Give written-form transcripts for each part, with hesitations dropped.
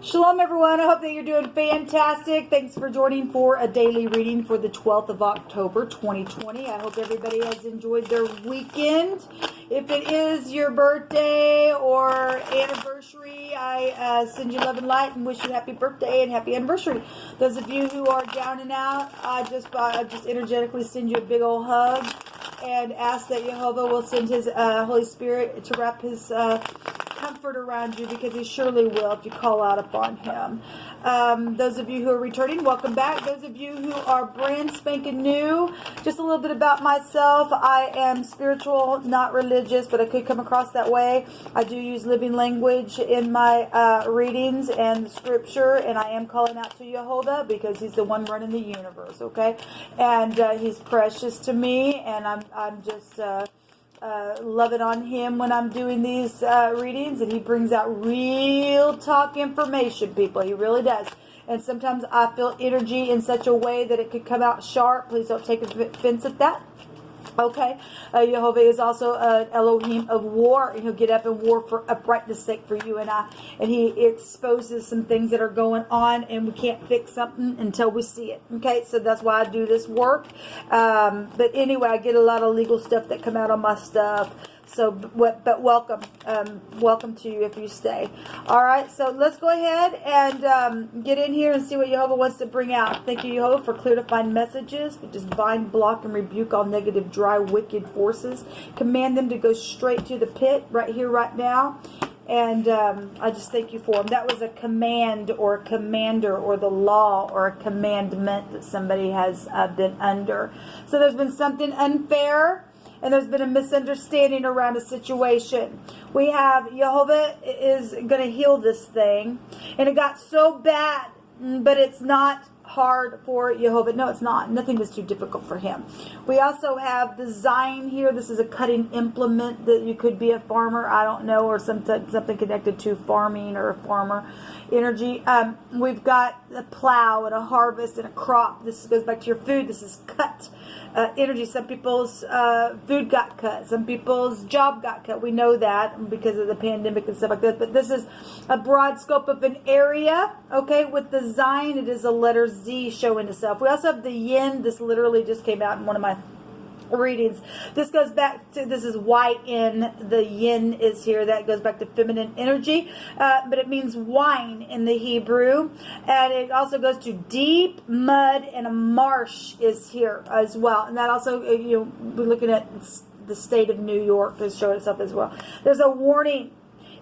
Shalom, everyone. I hope that you're doing fantastic. Thanks for joining for a daily reading for the 12th of October, 2020. I hope everybody has enjoyed their weekend. If it is your birthday or anniversary, I send you love and light and wish you happy birthday and happy anniversary. Those of you who are down and out, I just energetically send you a big old hug and ask that Jehovah will send his Holy Spirit to wrap his comfort around you, because he surely will if you call out upon him. Those of you who are returning, welcome back. Those of you who are brand spanking new, just a little bit about myself. I am spiritual, not religious, but I could come across that way. I do use living language in my readings and scripture, and I am calling out to Jehovah because he's the one running the universe, okay? And he's precious to me, and I'm just love it on him when I'm doing these readings, and he brings out real talk information, people. He really does. And sometimes I feel energy in such a way that it could come out sharp. Please don't take offense at that. Okay, Jehovah is also an Elohim of war, and he'll get up and war for uprightness sake for you and I. And he exposes some things that are going on, and we can't fix something until we see it. Okay, so that's why I do this work. But anyway, I get a lot of legal stuff that come out on my stuff. So, but welcome, welcome to you if you stay. All right, so let's go ahead and get in here and see what Jehovah wants to bring out. Thank you, Jehovah, for clear to find messages. We just bind, block, and rebuke all negative, dry, wicked forces. Command them to go straight to the pit right here, right now. And I just thank you for them. That was a command or a commander or the law or a commandment that somebody has been under. So there's been something unfair, and there's been a misunderstanding around a situation. We have Jehovah is going to heal this thing. And it got so bad, but it's not hard for Jehovah. No, it's not. Nothing is too difficult for him. We also have the Zion here. This is a cutting implement that you could be a farmer. I don't know, or something connected to farming or a farmer energy. We've got a plow and a harvest and a crop. This goes back to your food. This is cut energy. Some people's food got cut. Some people's job got cut. We know that because of the pandemic and stuff like that. But this is a broad scope of an area. Okay, with the Zion, it is a letter Z showing itself. We also have the Yin. This literally just came out in one of my readings. This goes back to, this is YN, the Yin is here. That goes back to feminine energy, but it means wine in the Hebrew, and it also goes to deep mud, and a marsh is here as well. And that also, we're looking at the state of New York is showing itself as well. There's a warning.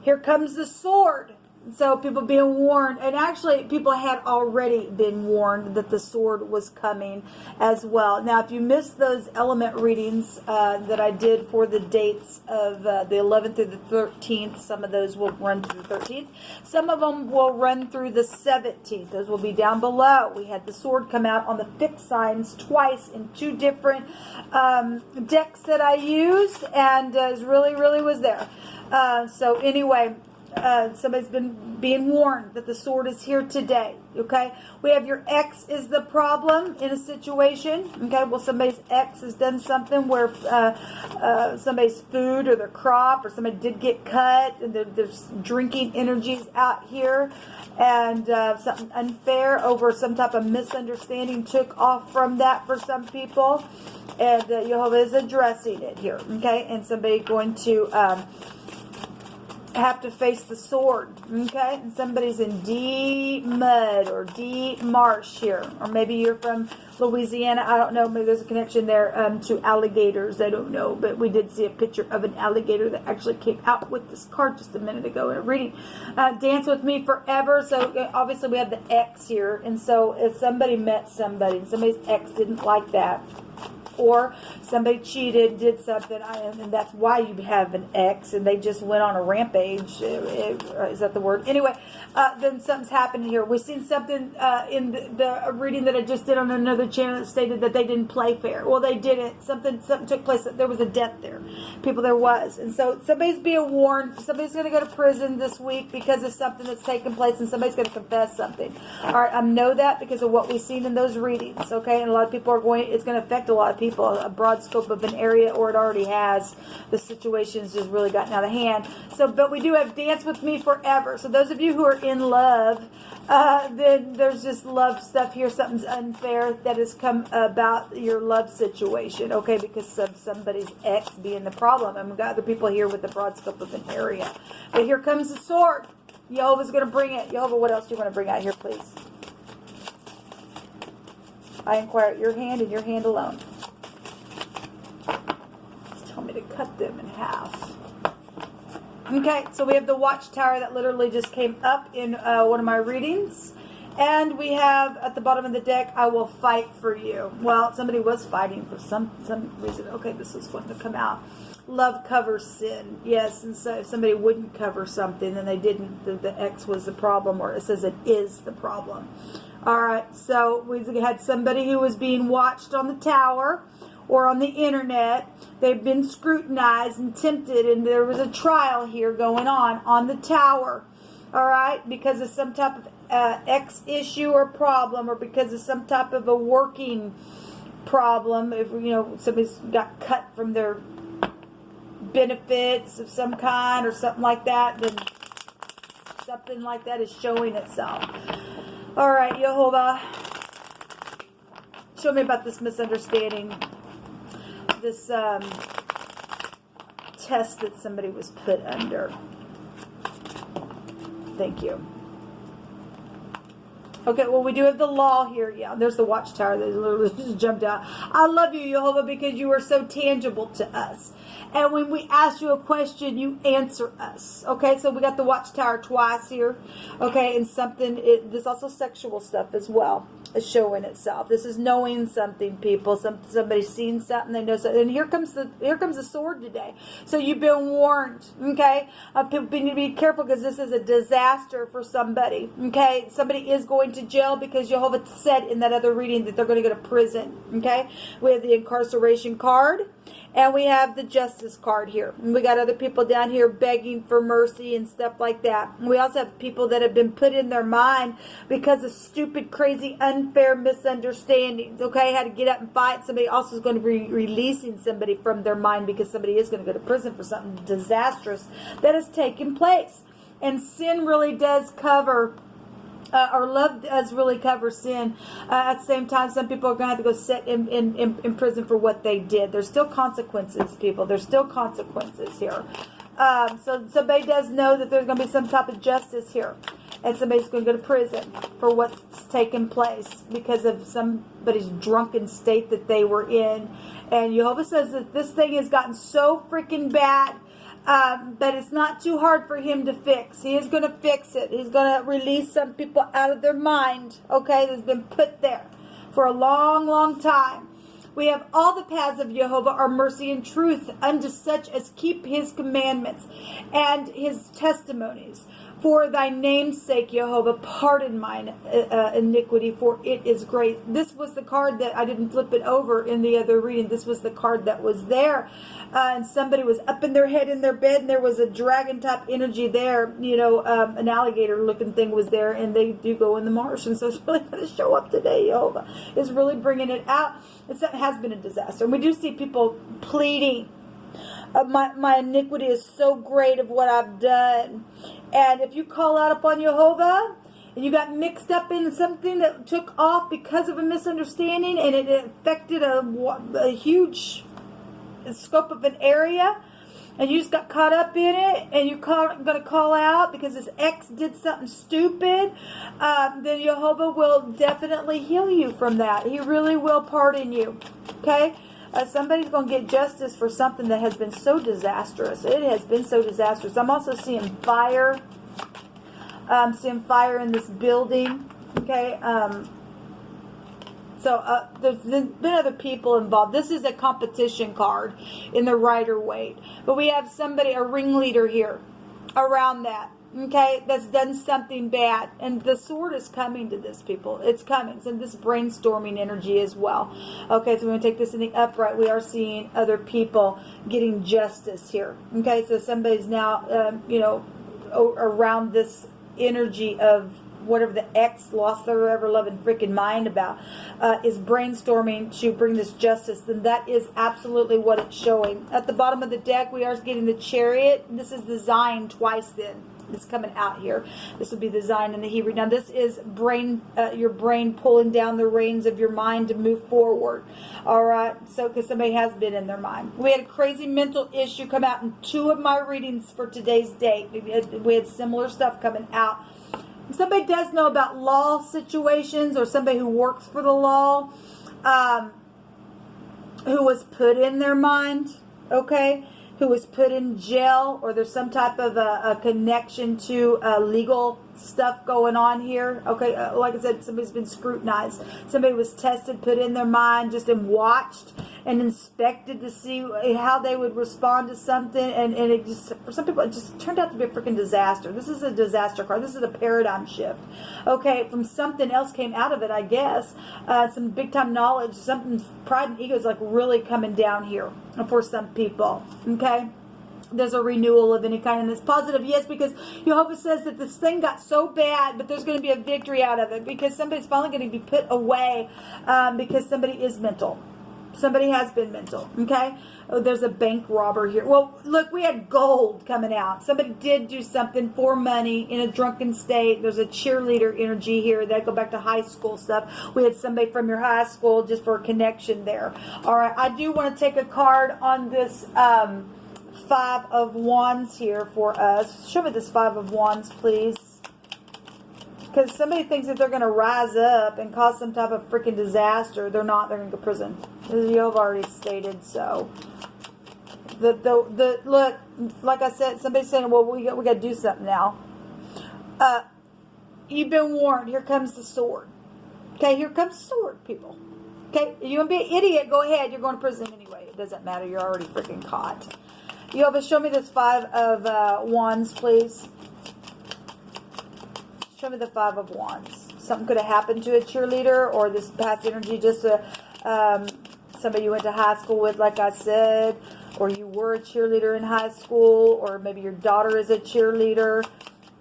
Here comes the sword. So people being warned, and actually people had already been warned that the sword was coming as well. Now, if you missed those element readings that I did for the dates of the 11th through the 13th, some of those will run through the 13th. Some of them will run through the 17th. Those will be down below. We had the sword come out on the fixed signs twice in two different decks that I used, and it really was there. So anyway, somebody's been being warned that the sword is here today. Okay, we have your ex is the problem in a situation. Okay, well, somebody's ex has done something where somebody's food or their crop or somebody did get cut, and there's drinking energies out here, and something unfair over some type of misunderstanding took off from that for some people, and Jehovah is addressing it here. Okay, and somebody going to have to face the sword, okay? And somebody's in deep mud or deep marsh here, or maybe you're from Louisiana. I don't know. Maybe there's a connection there to alligators. I don't know, but we did see a picture of an alligator that actually came out with this card just a minute ago in a reading. Dance with me forever. So obviously we have the ex here, and so if somebody met somebody and somebody's ex didn't like that, or somebody cheated, did something, and that's why you have an ex, and they just went on a rampage. Is that the word? Anyway, then something's happened here. We've seen something in the reading that I just did on another channel that stated that they didn't play fair. Well, they didn't. Something took place. There was a death there. People, there was. And so somebody's being warned. Somebody's going to go to prison this week because of something that's taken place, and somebody's going to confess something. All right, I know that because of what we've seen in those readings, okay? And a lot of people are going, it's going to affect a lot of people, a broad scope of an area, or it already has. The situation's just really gotten out of hand. So, but we do have Dance With Me Forever. So those of you who are in love, then there's just love stuff here. Something's unfair that has come about your love situation, okay, because of somebody's ex being the problem. And we've got other people here with the broad scope of an area. But here comes the sword. Jehovah's going to bring it. Jehovah, what else do you want to bring out here, please? I inquire at your hand and your hand alone. Just tell me to cut them in half. Okay, so we have the Watchtower that literally just came up in one of my readings. And we have at the bottom of the deck, I will fight for you. Well, somebody was fighting for some reason. Okay, this is going to come out. Love covers sin. Yes, and so if somebody wouldn't cover something, then they didn't, the ex was the problem, or it says it is the problem. All right, so we had somebody who was being watched on the tower or on the internet. They've been scrutinized and tempted, and there was a trial here going on the tower. All right, because of some type of ex issue or problem, or because of some type of a working problem. If somebody's got cut from their benefits of some kind or something like that, then something like that is showing itself. All right, Jehovah, show me about this misunderstanding, this test that somebody was put under. Thank you. Okay, well, we do have the law here. Yeah, there's the Watchtower that literally just jumped out. I love you, Jehovah, because you are so tangible to us. And when we ask you a question, you answer us. Okay, so we got the Watchtower twice here. Okay, and there's also sexual stuff as well. Is showing itself. This is knowing something, people. Somebody's seen something, they know something. And here comes the sword today. So you've been warned, okay? People need to be careful because this is a disaster for somebody, okay? Somebody is going to jail because Jehovah said in that other reading that they're going to go to prison, okay? We have the incarceration card. And we have the justice card here. And we got other people down here begging for mercy and stuff like that. And we also have people that have been put in their mind because of stupid, crazy, unfair misunderstandings. Okay, had to get up and fight. Somebody also is going to be releasing somebody from their mind because somebody is going to go to prison for something disastrous that has taken place. And sin really does cover... or love does really cover sin. At the same time, some people are going to have to go sit in prison for what they did. There's still consequences, people. There's still consequences here. So somebody does know that there's going to be some type of justice here. And somebody's going to go to prison for what's taken place because of somebody's drunken state that they were in. And Jehovah says that this thing has gotten so freaking bad but it's not too hard for him to fix. He is going to fix it. He's going to release some people out of their mind, okay, that's been put there for a long, long time. We have all the paths of Jehovah are mercy and truth unto such as keep his commandments and his testimonies. For thy name's sake, Jehovah, pardon mine iniquity, for it is great. This was the card that I didn't flip it over in the other reading. This was the card that was there. And somebody was up in their head in their bed, and there was a dragon-type energy there. An alligator-looking thing was there, and they do go in the marsh. And so it's really going to show up today, Jehovah. It's really bringing it out. It has been a disaster. And we do see people pleading. My iniquity is so great of what I've done. And if you call out upon Jehovah and you got mixed up in something that took off because of a misunderstanding and it affected a huge scope of an area, and you just got caught up in it, and you're going to call out because this ex did something stupid, then Jehovah will definitely heal you from that. He really will pardon you. Okay? Somebody's going to get justice for something that has been so disastrous. It has been so disastrous. I'm also seeing fire. I'm seeing fire in this building. Okay? So there's been other people involved. This is a competition card in the Rider-Waite. But we have somebody, a ringleader here around that. Okay, that's done something bad. And the sword is coming to this, people. It's coming. So this brainstorming energy as well. Okay, so we're going to take this in the upright. We are seeing other people getting justice here. Okay, so somebody's now, around this energy of whatever the ex lost their ever-loving freaking mind about, is brainstorming to bring this justice, then that is absolutely what it's showing. At the bottom of the deck, we are getting the Chariot. This is the Zion twice then. It's coming out here. This will be the Zion and the Hebrew. Now this is your brain pulling down the reins of your mind to move forward. All right. So because somebody has been in their mind. We had a crazy mental issue come out in 2 of my readings for today's date. We had similar stuff coming out. If somebody does know about law situations, or somebody who works for the law, who was put in their mind, okay, who was put in jail, or there's some type of a connection to legal stuff going on here. Okay, like I said, somebody's been scrutinized. Somebody was tested, put in their mind, just and watched and inspected to see how they would respond to something. And it just, for some people, it just turned out to be a freaking disaster. This is a disaster card. This is a paradigm shift. Okay, from something else came out of it, I guess. Some big time knowledge, something, pride and ego is like really coming down here for some people. Okay. There's a renewal of any kind, and it's positive, yes, because Jehovah says that this thing got so bad, but there's going to be a victory out of it, because somebody's finally going to be put away, because somebody is mental. Somebody has been mental, okay? Oh, there's a bank robber here. Well, look, we had gold coming out. Somebody did do something for money in a drunken state. There's a cheerleader energy here. That go back to high school stuff. We had somebody from your high school just for a connection there. All right, I do want to take a card on this 5 of Wands here for us. Show me this 5 of Wands, please. Because somebody thinks that they're going to rise up and cause some type of freaking disaster. They're not. They're going to go to prison. As you've already stated, so. Look, like I said, somebody's saying, well, we got to do something now. You've been warned. Here comes the sword. Okay, here comes the sword, people. Okay, you want to be an idiot, go ahead. You're going to prison anyway. It doesn't matter. You're already freaking caught. Jehovah, show me this 5 of Wands, please. Show me the 5 of Wands. Something could have happened to a cheerleader, or this past energy, just somebody you went to high school with, like I said, or you were a cheerleader in high school, or maybe your daughter is a cheerleader,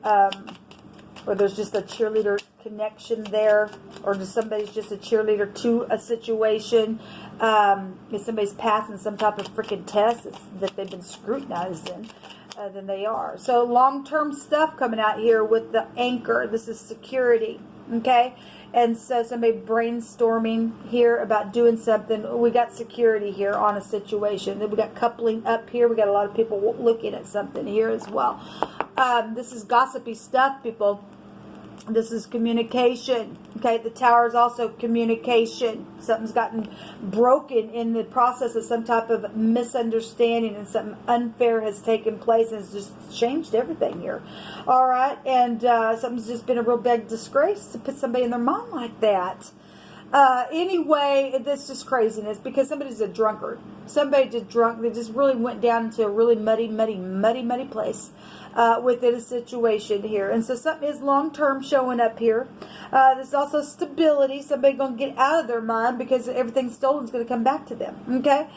or there's just a cheerleader connection there, or just somebody's just a cheerleader to a situation. If somebody's passing some type of freaking test that they've been scrutinized in, then they are. So long-term stuff coming out here with the anchor. This is security, okay? And so somebody brainstorming here about doing something. We got security here on a situation. Then we got coupling up here. We got a lot of people looking at something here as well. This is gossipy stuff, people. This is communication. Okay, the Tower is also communication. Something's gotten broken in the process of some type of misunderstanding, and something unfair has taken place, and it's just changed everything here. All right, and something's just been a real big disgrace to put somebody in their mind like that. Anyway, this is just craziness, because somebody's a drunkard. Somebody just drunk. They just really went down into a really muddy place within a situation here. And so something is long-term showing up here. There's also stability. Somebody going to get out of their mind, because everything stolen is going to come back to them. Okay?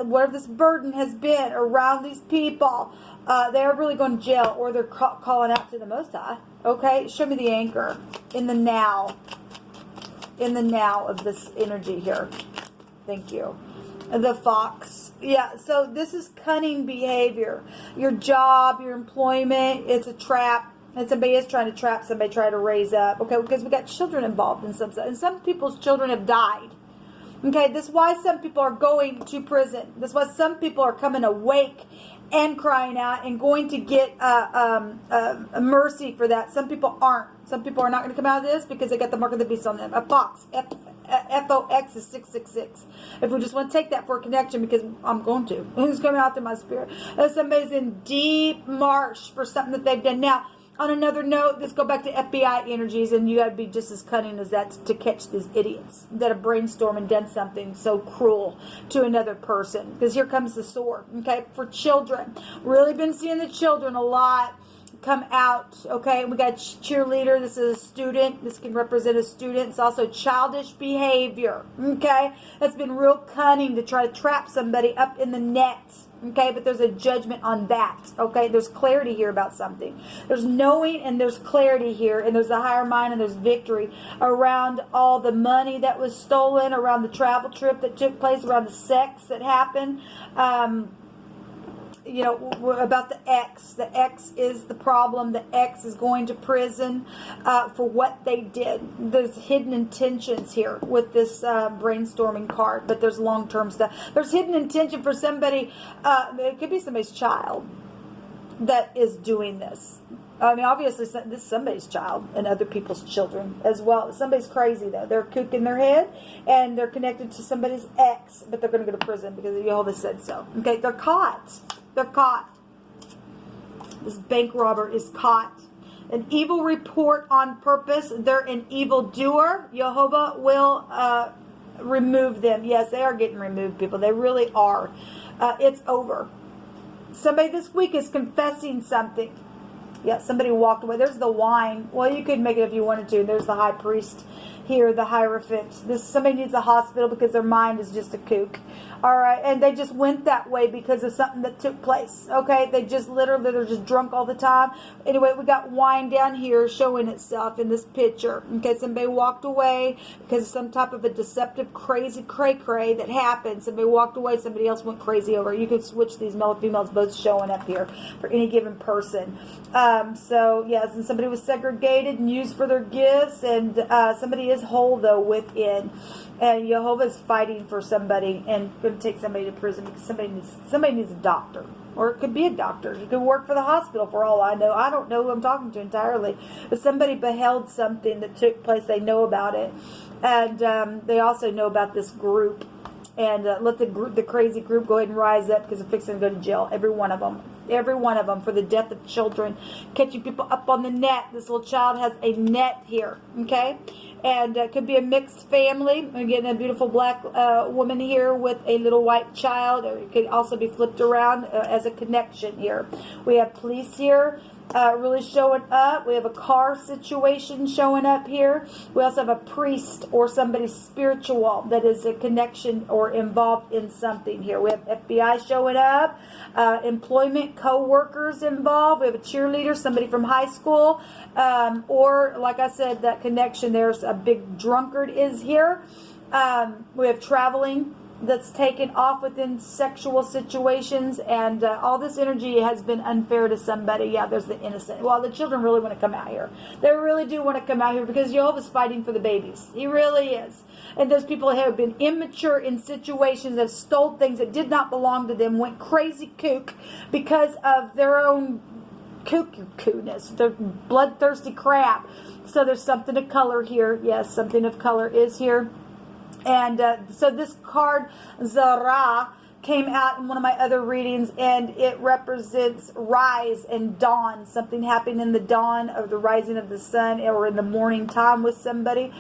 Whatever this burden has been around these people, they're really going to jail, or they're calling out to the Most High. Okay? Show me the anchor in the now. In the now of this energy here. Thank you. The fox. Yeah, so this is cunning behavior. Your job, your employment, it's a trap. And somebody is trying to trap somebody, try to raise up. Okay, because we got children involved in some stuff. And some people's children have died. Okay, this is why some people are going to prison. This is why some people are coming awake and crying out and going to get a mercy for that. Some people aren't. Some people are not going to come out of this because they got the mark of the beast on them. A fox. F-O-X is 666. If we just want to take that for a connection, because I'm going to. It's coming out through my spirit. Somebody's in deep march for something that they've done. Now, on another note, let's go back to FBI energies, and you got to be just as cunning as that to catch these idiots that have brainstormed and done something so cruel to another person. Because here comes the sword, okay, for children. Really been seeing the children a lot come out, okay? We got cheerleader. This is a student. This can represent a student. It's also childish behavior, okay? That's been real cunning to try to trap somebody up in the net. okay? But there's a judgment on that, okay? There's clarity here about something. There's knowing and there's clarity here, and there's a higher mind and there's victory around all the money that was stolen, around the travel trip that took place, around the sex that happened. You know, about the ex. The ex is the problem. The ex is going to prison for what they did. There's hidden intentions here with this brainstorming card, but there's long-term stuff. There's hidden intention for somebody. It could be somebody's child that is doing this. I mean, obviously, this is somebody's child and other people's children as well. Somebody's crazy, though. They're kooking their head, and they're connected to somebody's ex, but they're going to go to prison because Jehovah said so. Okay, they're caught. They're caught. This bank robber is caught. An evil report on purpose. They're an evil doer. Jehovah will remove them. Yes, they are getting removed, people. They really are. It's over. Somebody this week is confessing something. Yeah, somebody walked away. There's the wine. Well, you could make it if you wanted to. There's the high priest here, the Hierophant. Somebody needs a hospital because their mind is just a kook. All right, and they just went that way because of something that took place. Okay, they just literally, they're just drunk all the time. Anyway, we got wine down here showing itself in this picture. Okay, somebody walked away because of some type of a deceptive, crazy cray-cray that happened. Somebody walked away, somebody else went crazy over. You could switch these male and females both showing up here for any given person. So, yes, and somebody was segregated and used for their gifts, and somebody is whole, though, within. And Jehovah is fighting for somebody and going to take somebody to prison because somebody needs a doctor. Or it could be a doctor. You could work for the hospital for all I know. I don't know who I'm talking to entirely. But somebody beheld something that took place. They know about it. And they also know about this group. And let the crazy group go ahead and rise up because they're fixing to go to jail. Every one of them. Every one of them for the death of children. Catching people up on the net. This little child has a net here. Okay? And it could be a mixed family. We're getting a beautiful black woman here with a little white child. Or it could also be flipped around as a connection here. We have police here. Really showing up. We have a car situation showing up here. We also have a priest or somebody spiritual that is a connection or involved in something here. We have FBI showing up, employment, co-workers involved. We have a cheerleader, somebody from high school, or like I said, that connection. There's a big drunkard is here. We have traveling that's taken off within sexual situations, and all this energy has been unfair to somebody. Yeah, there's the innocent. Well, the children really want to come out here. They really do want to come out here because Jehovah's fighting for the babies. He really is. And those people have been immature in situations, have stole things that did not belong to them, went crazy kook because of their own cuckoo-ness, their bloodthirsty crap. So there's something of color here. Yes, something of color is here. And so this card, Zara, came out in one of my other readings, and it represents rise and dawn. Something happened in the dawn of the rising of the sun, or in the morning time with somebody.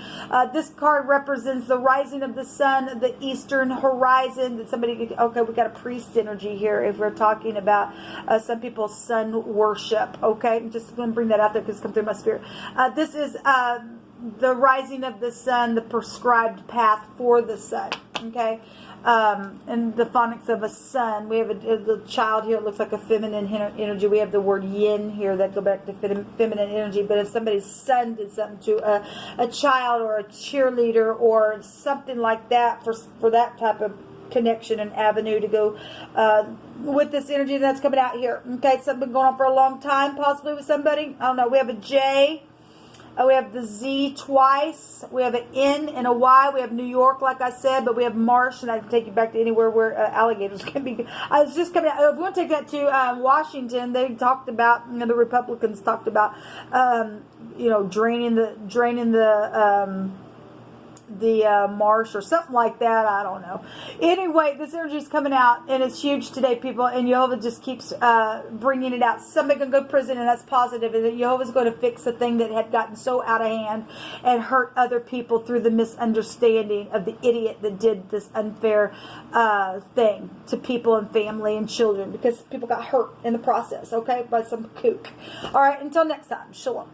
This card represents the rising of the sun, the eastern horizon. That somebody, okay, we got a priest energy here if we're talking about some people's sun worship. Okay, I'm just going to bring that out there because it's come through my spirit. This is the rising of the sun, the prescribed path for the sun. Okay. And the phonics of a sun. We have the child here. It looks like a feminine energy. We have the word yin here that go back to feminine energy. But if somebody's son did something to a child or a cheerleader or something like that, for that type of connection and avenue to go with this energy that's coming out here. Okay, something going on for a long time, possibly with somebody. I don't know. We have a J. We have the Z twice. We have an N and a Y. We have New York, like I said, but we have Marsh, and I can take you back to anywhere where alligators can be. I was just coming out. If we want to take that to Washington, they talked about, the Republicans talked about, draining the marsh or something like that. I don't know. Anyway, this energy is coming out, and it's huge today, people, and Jehovah just keeps bringing it out. Somebody can go to prison, and that's positive, and Jehovah's going to fix the thing that had gotten so out of hand and hurt other people through the misunderstanding of the idiot that did this unfair thing to people and family and children, because people got hurt in the process, okay, by some kook. All right, until next time, shalom.